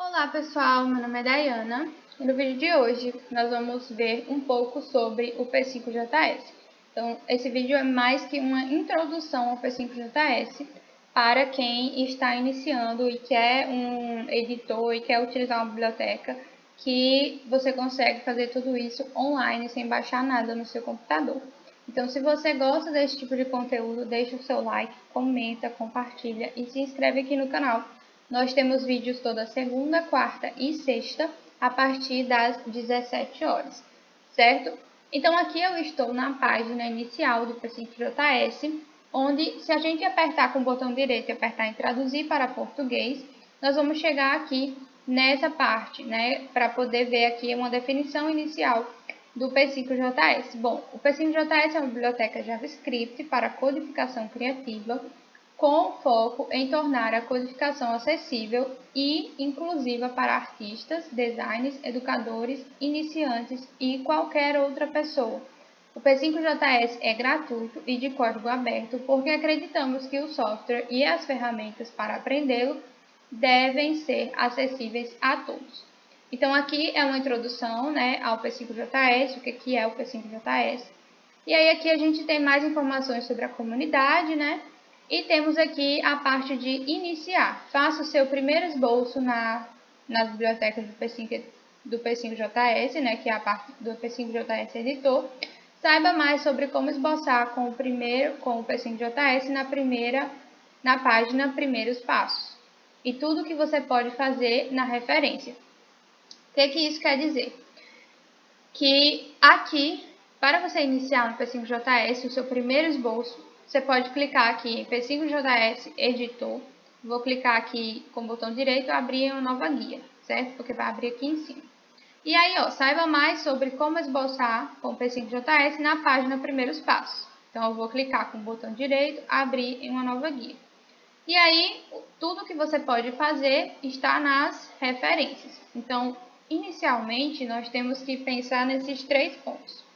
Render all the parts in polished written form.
Olá pessoal, meu nome é Dayana e no vídeo de hoje nós vamos ver um pouco sobre o P5JS. Então, esse vídeo é mais que uma introdução ao P5JS para quem está iniciando e quer um editor e quer utilizar uma biblioteca, que você consegue fazer tudo isso online sem baixar nada no seu computador. Então, se você gosta desse tipo de conteúdo, deixa o seu like, comenta, compartilha e se inscreve aqui no canal. Nós temos vídeos toda segunda, quarta e sexta, a partir das 17 horas, certo? Então, aqui eu estou na página inicial do P5JS, onde, se a gente apertar com o botão direito e apertar em traduzir para português, nós vamos chegar aqui nessa parte, né, para poder ver aqui uma definição inicial do P5JS. Bom, o P5JS é uma biblioteca JavaScript para codificação criativa, com foco em tornar a codificação acessível e inclusiva para artistas, designers, educadores, iniciantes e qualquer outra pessoa. O P5JS é gratuito e de código aberto porque acreditamos que o software e as ferramentas para aprendê-lo devem ser acessíveis a todos. Então, aqui é uma introdução, né, ao P5JS, o que é o P5JS. E aí aqui a gente tem mais informações sobre a comunidade, né? E temos aqui a parte de iniciar. Faça o seu primeiro esboço nas bibliotecas do P5JS, né, que é a parte do P5JS Editor. Saiba mais sobre como esboçar com o P5JS na página Primeiros Passos. E tudo que você pode fazer na referência. O que isso quer dizer? Que aqui, para você iniciar no P5JS, o seu primeiro esboço, você pode clicar aqui em P5JS Editor. Vou clicar aqui com o botão direito e abrir uma nova guia, certo? Porque vai abrir aqui em cima. E aí, ó, saiba mais sobre como esboçar com o P5JS na página Primeiros Passos. Então, eu vou clicar com o botão direito, abrir em uma nova guia. E aí, tudo que você pode fazer está nas referências. Então, inicialmente, nós temos que pensar nesses 3 pontos.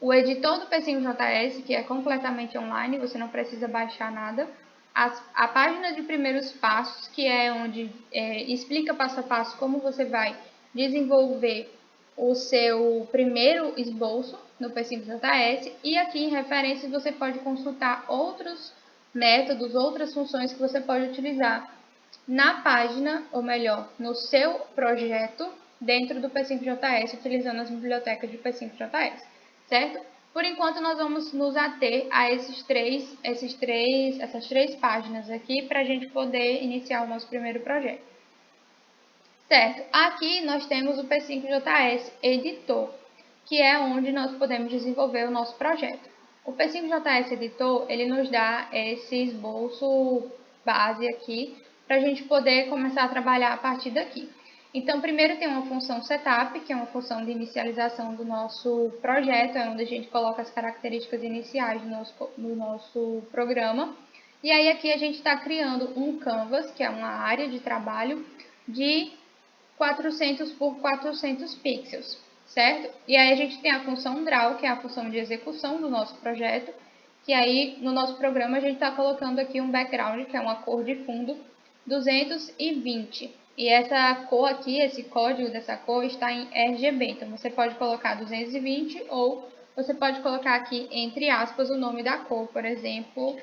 O editor do P5JS, que é completamente online, você não precisa baixar nada. A página de primeiros passos, que é onde explica passo a passo como você vai desenvolver o seu primeiro esboço no P5JS. E aqui em referências você pode consultar outros métodos, outras funções que você pode utilizar na página, ou melhor, no seu projeto dentro do P5JS, utilizando as bibliotecas de P5JS. Certo? Por enquanto, nós vamos nos ater a essas três páginas aqui para a gente poder iniciar o nosso primeiro projeto. Certo? Aqui nós temos o P5JS Editor, que é onde nós podemos desenvolver o nosso projeto. O P5JS Editor, ele nos dá esse esboço base aqui para a gente poder começar a trabalhar a partir daqui. Então, primeiro tem uma função setup, que é uma função de inicialização do nosso projeto, é onde a gente coloca as características iniciais do nosso programa. E aí aqui a gente está criando um canvas, que é uma área de trabalho de 400 por 400 pixels, certo? E aí a gente tem a função draw, que é a função de execução do nosso projeto, que aí no nosso programa a gente está colocando aqui um background, que é uma cor de fundo 220. E essa cor aqui, esse código dessa cor está em RGB, então você pode colocar 220 ou você pode colocar aqui entre aspas o nome da cor, por exemplo,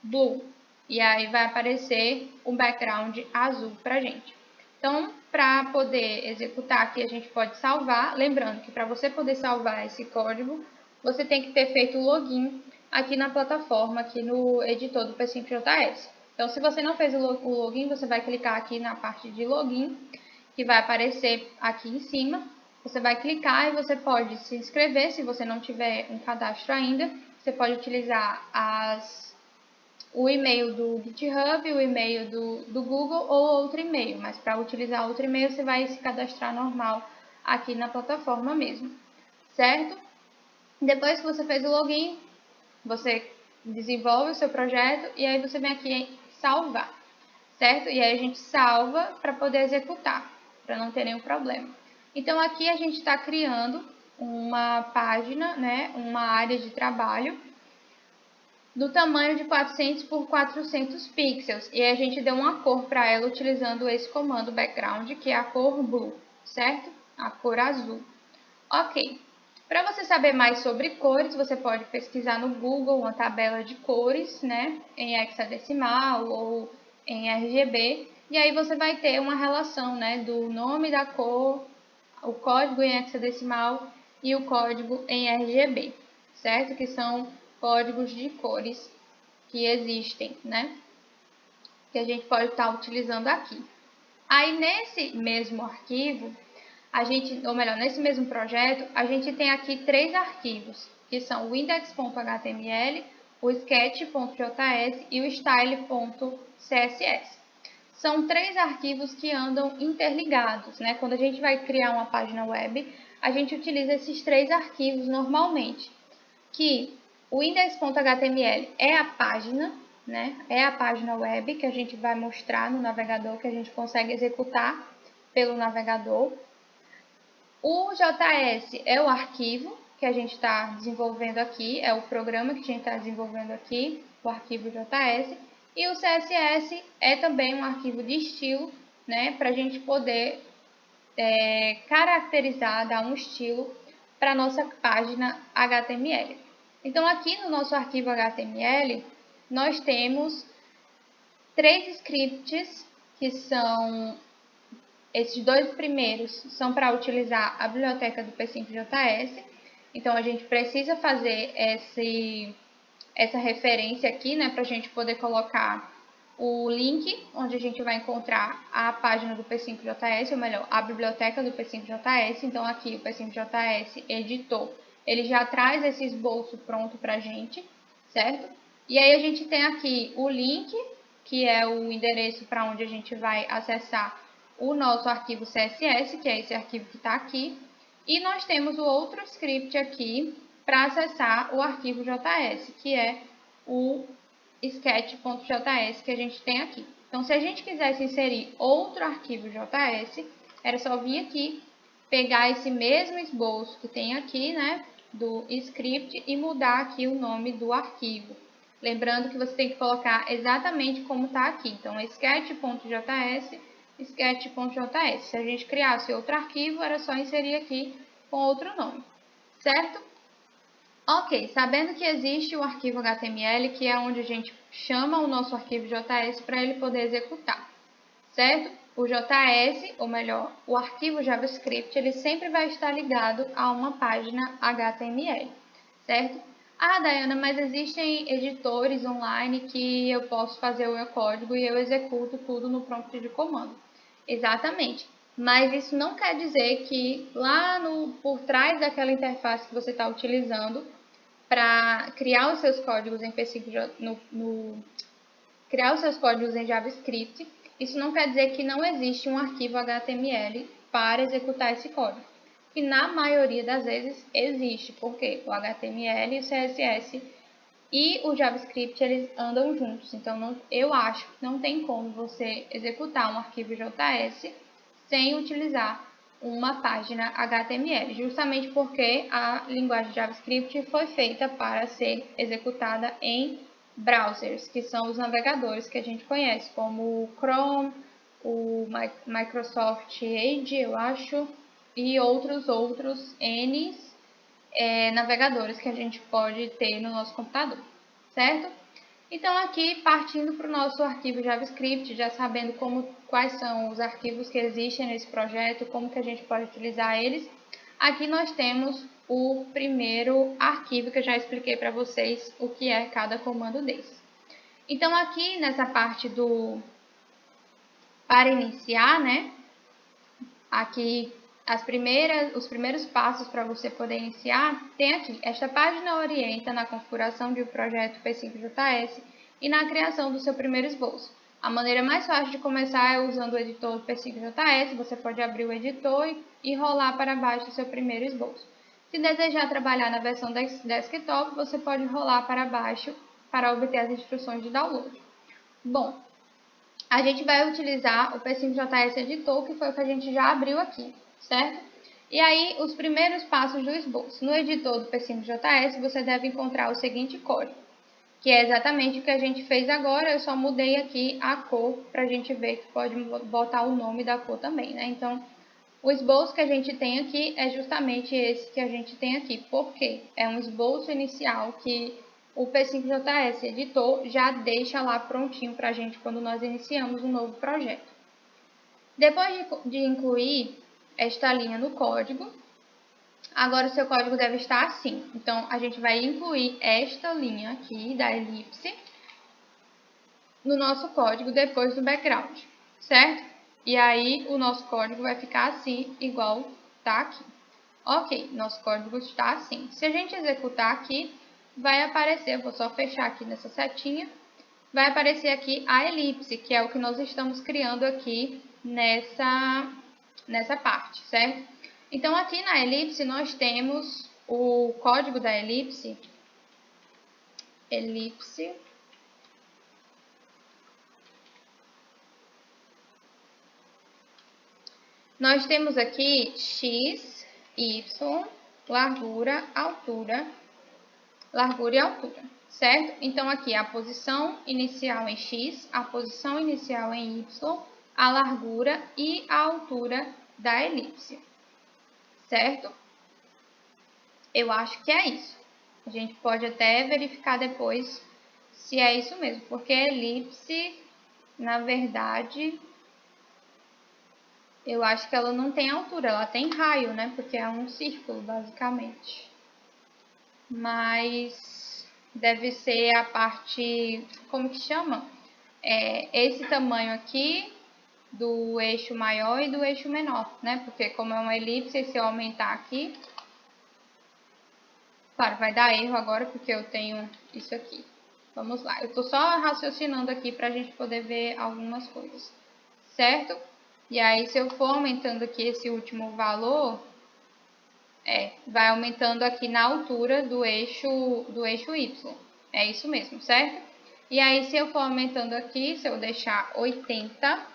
blue. E aí vai aparecer um background azul pra gente. Então, para poder executar aqui, a gente pode salvar. Lembrando que para você poder salvar esse código, você tem que ter feito o login aqui na plataforma, aqui no editor do P5JS. Então, se você não fez o login, você vai clicar aqui na parte de login, que vai aparecer aqui em cima. Você vai clicar e você pode se inscrever, se você não tiver um cadastro ainda. Você pode utilizar o e-mail do GitHub, o e-mail do Google ou outro e-mail. Mas para utilizar outro e-mail, você vai se cadastrar normal aqui na plataforma mesmo, certo? Depois que você fez o login, você desenvolve o seu projeto e aí você vem aqui em salvar, certo? E aí a gente salva para poder executar, para não ter nenhum problema. Então aqui a gente está criando uma página, né, uma área de trabalho do tamanho de 400 por 400 pixels. E a gente deu uma cor para ela utilizando esse comando background, que é a cor blue, certo? A cor azul. Ok. Para você saber mais sobre cores, você pode pesquisar no Google uma tabela de cores, né, em hexadecimal ou em RGB, e aí você vai ter uma relação, né, do nome da cor, o código em hexadecimal e o código em RGB, certo? Que são códigos de cores que existem, né, que a gente pode estar utilizando aqui. Aí nesse mesmo arquivo, ou melhor, nesse mesmo projeto, a gente tem aqui 3 arquivos, que são o index.html, o sketch.js e o style.css. São 3 arquivos que andam interligados, né? Quando a gente vai criar uma página web, a gente utiliza esses 3 arquivos normalmente, que o index.html é a página, né? É a página web que a gente vai mostrar no navegador, que a gente consegue executar pelo navegador. O JS é o arquivo que a gente está desenvolvendo aqui, é o programa que a gente está desenvolvendo aqui, o arquivo JS. E o CSS é também um arquivo de estilo, né, para a gente poder caracterizar, dar um estilo para a nossa página HTML. Então, aqui no nosso arquivo HTML, nós temos 3 scripts que são... Esses 2 primeiros são para utilizar a biblioteca do P5.js, então a gente precisa fazer essa referência aqui, né, para a gente poder colocar o link onde a gente vai encontrar a página do P5.js, ou melhor, a biblioteca do P5.js. Então aqui o P5.js editor, ele já traz esse esboço pronto para a gente, certo? E aí a gente tem aqui o link, que é o endereço para onde a gente vai acessar o nosso arquivo CSS, que é esse arquivo que está aqui, e nós temos o outro script aqui para acessar o arquivo JS, que é o sketch.js que a gente tem aqui. Então, se a gente quisesse inserir outro arquivo JS, era só vir aqui, pegar esse mesmo esboço que tem aqui, né, do script e mudar aqui o nome do arquivo. Lembrando que você tem que colocar exatamente como está aqui. Então, sketch.js, sketch.js. Se a gente criasse outro arquivo, era só inserir aqui com outro nome, certo? Ok, sabendo que existe o arquivo HTML, que é onde a gente chama o nosso arquivo JS para ele poder executar, certo? O JS, ou melhor, o arquivo JavaScript, ele sempre vai estar ligado a uma página HTML, certo? Ah, Dayana, mas existem editores online que eu posso fazer o meu código e eu executo tudo no prompt de comando. Exatamente. Mas isso não quer dizer que lá por trás daquela interface que você está utilizando para criar os seus códigos em criar os seus códigos em JavaScript, isso não quer dizer que não existe um arquivo HTML para executar esse código. Que na maioria das vezes existe, porque o HTML, o CSS e o JavaScript eles andam juntos. Então eu acho que não tem como você executar um arquivo JS sem utilizar uma página HTML, justamente porque a linguagem JavaScript foi feita para ser executada em browsers, que são os navegadores que a gente conhece, como o Chrome, o Microsoft Edge, eu acho, e outros N navegadores que a gente pode ter no nosso computador, certo? Então, aqui, partindo para o nosso arquivo JavaScript, já sabendo quais são os arquivos que existem nesse projeto, como que a gente pode utilizar eles, aqui nós temos o primeiro arquivo que eu já expliquei para vocês o que é cada comando desses. Então, aqui nessa parte para iniciar, né? Aqui os primeiros passos para você poder iniciar, tem aqui. Esta página orienta na configuração de um projeto P5.js e na criação do seu primeiro esboço. A maneira mais fácil de começar é usando o editor P5.js. Você pode abrir o editor e rolar para baixo o seu primeiro esboço. Se desejar trabalhar na versão desktop, você pode rolar para baixo para obter as instruções de download. Bom, a gente vai utilizar o P5.js Editor, que foi o que a gente já abriu aqui, certo? E aí, os primeiros passos do esboço. No editor do P5.js, você deve encontrar o seguinte código, que é exatamente o que a gente fez agora. Eu só mudei aqui a cor para a gente ver que pode botar o nome da cor também, né? Então, o esboço que a gente tem aqui é justamente esse que a gente tem aqui. Por quê? É um esboço inicial que o P5JS editor já deixa lá prontinho para a gente quando nós iniciamos um novo projeto. Depois de incluir esta linha no código, agora o seu código deve estar assim. Então, a gente vai incluir esta linha aqui da elipse no nosso código depois do background, certo? E aí, o nosso código vai ficar assim, igual tá aqui. Ok, nosso código está assim. Se a gente executar aqui, vai aparecer, vou só fechar aqui nessa setinha, vai aparecer aqui a elipse, que é o que nós estamos criando aqui nessa parte, certo? Então, aqui na elipse, nós temos o código da elipse, nós temos aqui x, y, largura e altura, certo? Então, aqui a posição inicial em x, a posição inicial em y, a largura e a altura da elipse, certo? Eu acho que é isso. A gente pode até verificar depois se é isso mesmo, porque a elipse, na verdade, eu acho que ela não tem altura, ela tem raio, né? Porque é um círculo, basicamente. Mas deve ser a parte, como que chama? Esse tamanho aqui do eixo maior e do eixo menor, né? Porque como é uma elipse, se eu aumentar aqui, claro, vai dar erro agora porque eu tenho isso aqui. Vamos lá, eu tô só raciocinando aqui pra gente poder ver algumas coisas, certo? E aí, se eu for aumentando aqui esse último valor, vai aumentando aqui na altura do eixo Y. É isso mesmo, certo? E aí, se eu for aumentando aqui, se eu deixar 80,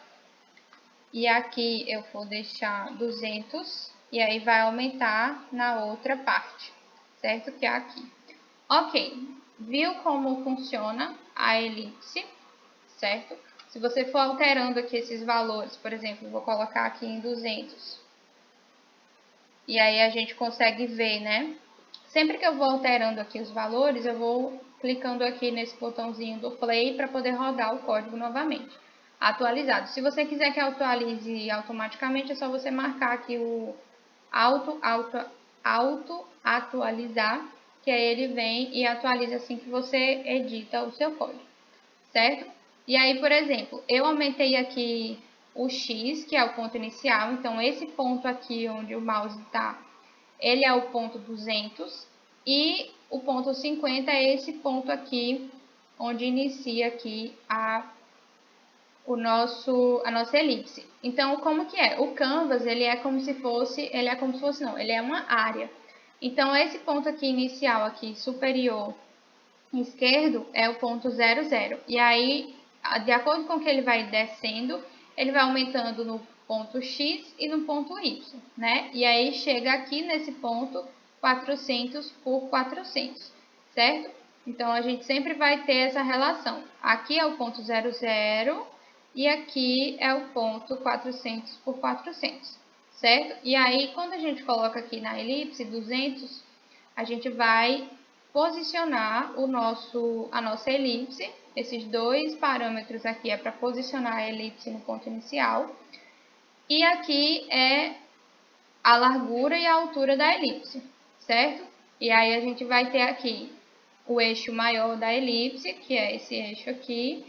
e aqui eu for deixar 200, e aí vai aumentar na outra parte, certo? Que é aqui. Ok, viu como funciona a elipse, certo? Se você for alterando aqui esses valores, por exemplo, vou colocar aqui em 200. E aí a gente consegue ver, né? Sempre que eu vou alterando aqui os valores, eu vou clicando aqui nesse botãozinho do play para poder rodar o código novamente, atualizado. Se você quiser que atualize automaticamente, é só você marcar aqui o auto atualizar, que aí ele vem e atualiza assim que você edita o seu código, certo? E aí, por exemplo, eu aumentei aqui o X, que é o ponto inicial, então esse ponto aqui onde o mouse está, ele é o ponto 200, e o ponto 50 é esse ponto aqui, onde inicia aqui a nossa elipse. Então, como que é? O canvas, ele é como se fosse não, ele é uma área. Então, esse ponto aqui inicial, aqui superior esquerdo, é o ponto 00. E aí, de acordo com que ele vai descendo, ele vai aumentando no ponto X e no ponto Y, né? E aí, chega aqui nesse ponto 400 por 400, certo? Então, a gente sempre vai ter essa relação. Aqui é o ponto 00 e aqui é o ponto 400 por 400, certo? E aí, quando a gente coloca aqui na elipse 200, a gente vai posicionar a nossa elipse. Esses dois parâmetros aqui é para posicionar a elipse no ponto inicial. E aqui é a largura e a altura da elipse, certo? E aí a gente vai ter aqui o eixo maior da elipse, que é esse eixo aqui,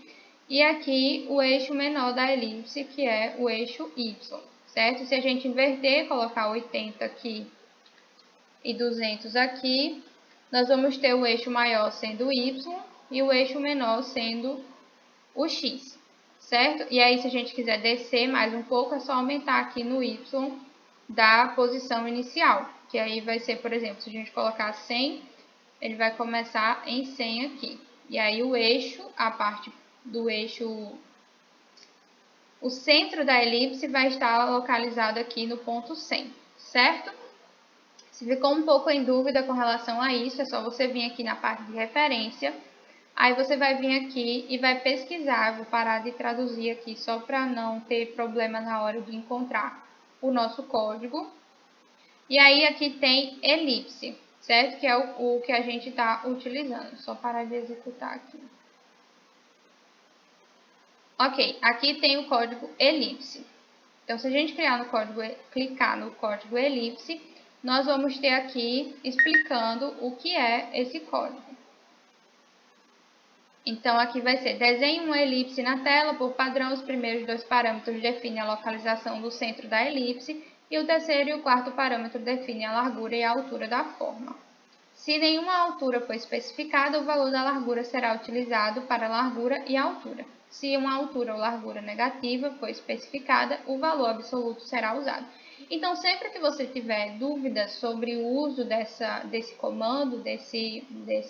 e aqui o eixo menor da elipse, que é o eixo Y, certo? Se a gente inverter, colocar 80 aqui e 200 aqui, nós vamos ter o eixo maior sendo o Y e o eixo menor sendo o X, certo? E aí, se a gente quiser descer mais um pouco, é só aumentar aqui no Y da posição inicial, que aí vai ser, por exemplo, se a gente colocar 100, ele vai começar em 100 aqui. E aí, o eixo, a parte do eixo, o centro da elipse vai estar localizado aqui no ponto 100, certo? Se ficou um pouco em dúvida com relação a isso, é só você vir aqui na parte de referência, Aí você vai vir aqui e vai pesquisar. Vou parar de traduzir aqui só para não ter problema na hora de encontrar o nosso código. E aí aqui tem elipse, certo? Que é o que a gente está utilizando. Só parar de executar aqui. Ok, aqui tem o código elipse. Então, se a gente clicar no código elipse, nós vamos ter aqui explicando o que é esse código. Então, aqui vai ser: desenhe uma elipse na tela. Por padrão, os primeiros dois parâmetros definem a localização do centro da elipse e o terceiro e o quarto parâmetro definem a largura e a altura da forma. Se nenhuma altura for especificada, o valor da largura será utilizado para a largura e a altura. Se uma altura ou largura negativa for especificada, o valor absoluto será usado. Então, sempre que você tiver dúvidas sobre o uso desse comando, desse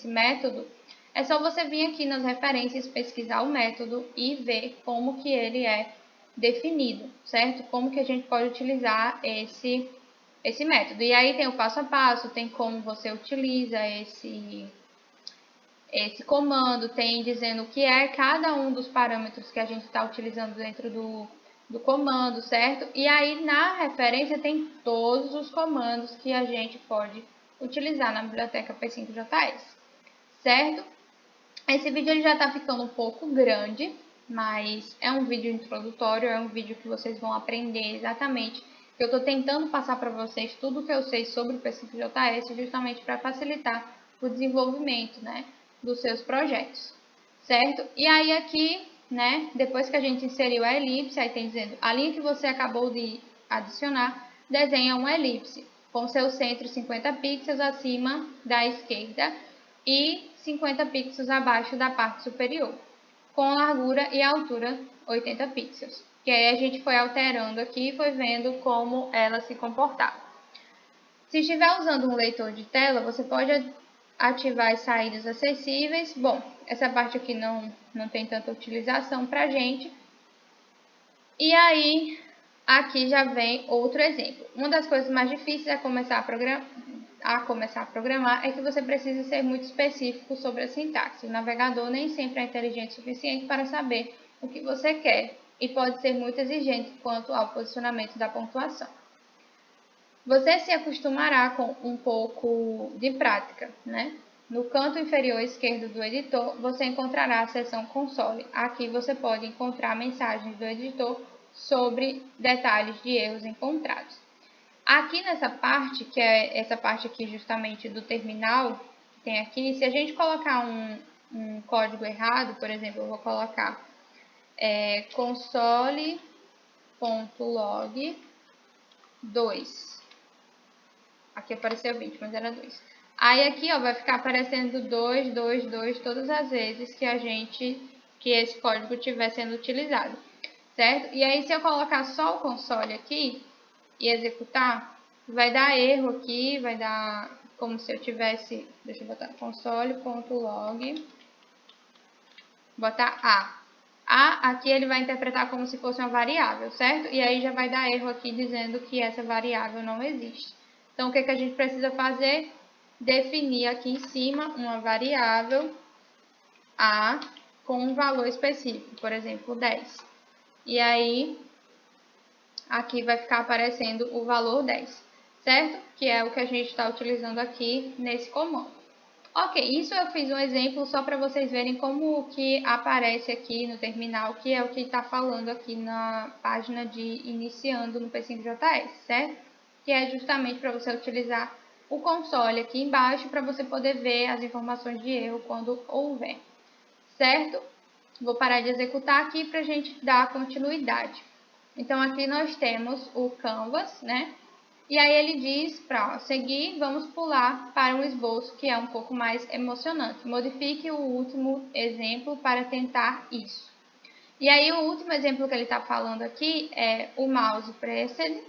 método, é só você vir aqui nas referências, pesquisar o método e ver como que ele é definido, certo? Como que a gente pode utilizar esse método. E aí tem o passo a passo, tem como você utiliza esse comando, tem dizendo o que é cada um dos parâmetros que a gente está utilizando dentro do comando, certo? E aí na referência tem todos os comandos que a gente pode utilizar na biblioteca P5JS, certo? Esse vídeo ele já está ficando um pouco grande, mas é um vídeo introdutório, é um vídeo que vocês vão aprender exatamente. Eu estou tentando passar para vocês tudo o que eu sei sobre o P5JS, justamente para facilitar o desenvolvimento, né, dos seus projetos, certo? E aí aqui, né, depois que a gente inseriu a elipse, aí tem dizendo, a linha que você acabou de adicionar, desenha uma elipse, com seu centro 50 pixels acima da esquerda e 50 pixels abaixo da parte superior, com largura e altura 80 pixels. Que aí a gente foi alterando aqui e foi vendo como ela se comportava. Se estiver usando um leitor de tela, você pode ativar as saídas acessíveis. Bom, essa parte aqui não tem tanta utilização para a gente. E aí, aqui já vem outro exemplo. Uma das coisas mais difíceis a começar a programar é que você precisa ser muito específico sobre a sintaxe. O navegador nem sempre é inteligente o suficiente para saber o que você quer e pode ser muito exigente quanto ao posicionamento da pontuação. Você se acostumará com um pouco de prática, né? No canto inferior esquerdo do editor, você encontrará a seção console. Aqui você pode encontrar mensagens do editor sobre detalhes de erros encontrados. Aqui nessa parte, que é essa parte aqui justamente do terminal, que tem aqui, se a gente colocar um código errado, por exemplo, eu vou colocar console.log 2. Aqui apareceu 20, mas era 2. Aí aqui, ó, vai ficar aparecendo 2, 2, 2 todas as vezes que esse código estiver sendo utilizado, certo? E aí, se eu colocar só o console aqui e executar, vai dar erro aqui, vai dar como se eu tivesse, deixa eu botar console.log, botar A. A aqui ele vai interpretar como se fosse uma variável, certo? E aí já vai dar erro aqui dizendo que essa variável não existe. Então, o que a gente precisa fazer? Definir aqui em cima uma variável A com um valor específico, por exemplo, 10. E aí, aqui vai ficar aparecendo o valor 10, certo? Que é o que a gente está utilizando aqui nesse comando. Ok, isso eu fiz um exemplo só para vocês verem como que aparece aqui no terminal, que é o que está falando aqui na página de iniciando no P5JS, certo? Que é justamente para você utilizar o console aqui embaixo para você poder ver as informações de erro quando houver, certo? Vou parar de executar aqui para a gente dar continuidade. Então, aqui nós temos o Canvas, né? E aí ele diz para seguir, vamos pular para um esboço que é um pouco mais emocionante. Modifique o último exemplo para tentar isso. E aí o último exemplo que ele está falando aqui é o mouse pressed,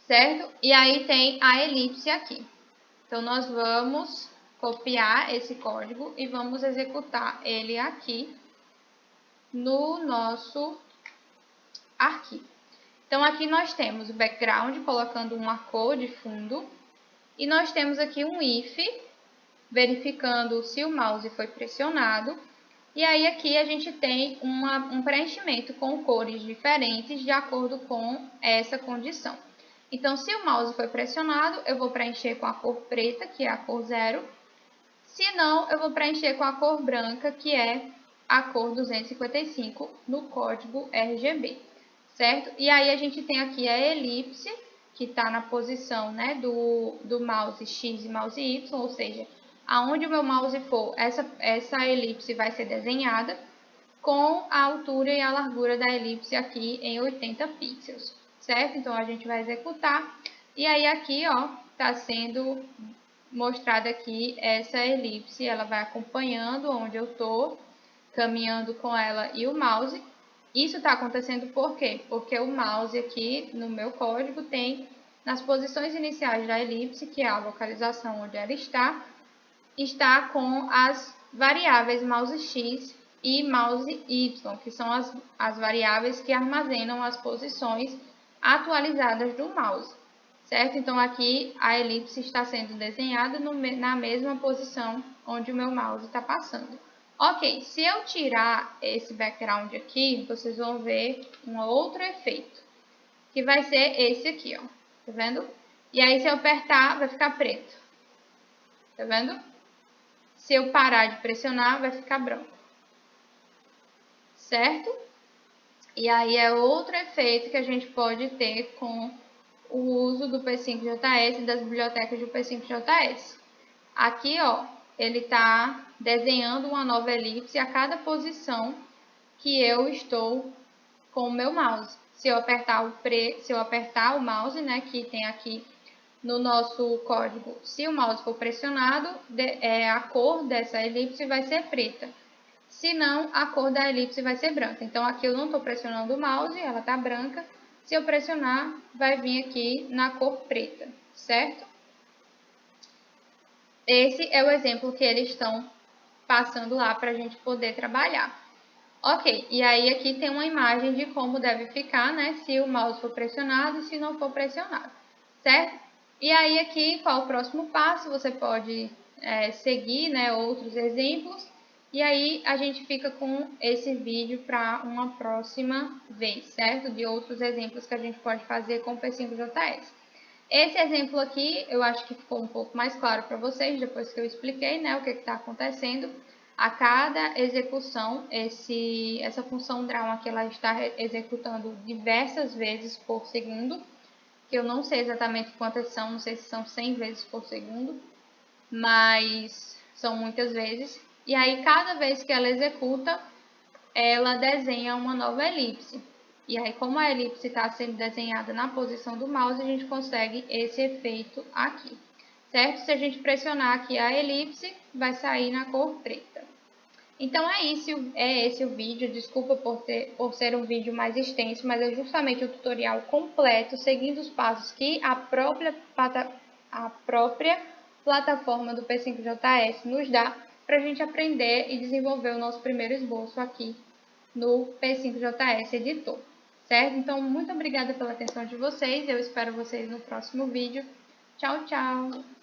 certo? E aí tem a elipse aqui. Então nós vamos copiar esse código e vamos executar ele aqui no nosso arquivo. Então, aqui nós temos o background, colocando uma cor de fundo. E nós temos aqui um if, verificando se o mouse foi pressionado. E aí aqui a gente tem um preenchimento com cores diferentes de acordo com essa condição. Então, se o mouse foi pressionado, eu vou preencher com a cor preta, que é a cor 0. Se não, eu vou preencher com a cor branca, que é a cor 255 no código RGB, certo? E aí a gente tem aqui a elipse, que está na posição, né, do mouse X e mouse Y, ou seja, aonde o meu mouse for, essa elipse vai ser desenhada com a altura e a largura da elipse aqui em 80 pixels, certo? Então, a gente vai executar. E aí, aqui, ó, está sendo mostrada aqui essa elipse. Ela vai acompanhando onde eu estou, caminhando com ela e o mouse. Isso está acontecendo por quê? Porque o mouse aqui no meu código tem nas posições iniciais da elipse, que é a localização onde ela está com as variáveis mouse X e mouse Y, que são as variáveis que armazenam as posições atualizadas do mouse, certo? Então, aqui a elipse está sendo desenhada na mesma posição onde o meu mouse está passando. Ok, se eu tirar esse background aqui, vocês vão ver um outro efeito, que vai ser esse aqui, ó, tá vendo? E aí, se eu apertar, vai ficar preto, tá vendo? Se eu parar de pressionar, vai ficar branco, certo? E aí é outro efeito que a gente pode ter com o uso do P5JS e das bibliotecas do P5JS. Aqui, ó, ele está desenhando uma nova elipse a cada posição que eu estou com o meu mouse. Se eu apertar o mouse, né, que tem aqui no nosso código, se o mouse for pressionado, a cor dessa elipse vai ser preta. Se não, a cor da elipse vai ser branca. Então, aqui eu não estou pressionando o mouse, ela está branca. Se eu pressionar, vai vir aqui na cor preta, certo? Esse é o exemplo que eles estão passando lá para a gente poder trabalhar. Ok, e aí aqui tem uma imagem de como deve ficar, né? Se o mouse for pressionado e se não for pressionado, certo? E aí aqui, qual o próximo passo? Você pode seguir, né, outros exemplos. E aí a gente fica com esse vídeo para uma próxima vez, certo? De outros exemplos que a gente pode fazer com o P5JS. Esse exemplo aqui, eu acho que ficou um pouco mais claro para vocês, depois que eu expliquei, né, o que está acontecendo. A cada execução, essa função draw aqui, ela está executando diversas vezes por segundo, que eu não sei exatamente quantas são, não sei se são 100 vezes por segundo, mas são muitas vezes. E aí, cada vez que ela executa, ela desenha uma nova elipse. E aí, como a elipse está sendo desenhada na posição do mouse, a gente consegue esse efeito aqui, certo? Se a gente pressionar aqui a elipse, vai sair na cor preta. Então, é esse o vídeo. Desculpa por ser um vídeo mais extenso, mas é justamente o tutorial completo, seguindo os passos que a própria plataforma do P5JS nos dá para a gente aprender e desenvolver o nosso primeiro esboço aqui no P5JS Editor, certo? Então, muito obrigada pela atenção de vocês, eu espero vocês no próximo vídeo. Tchau, tchau!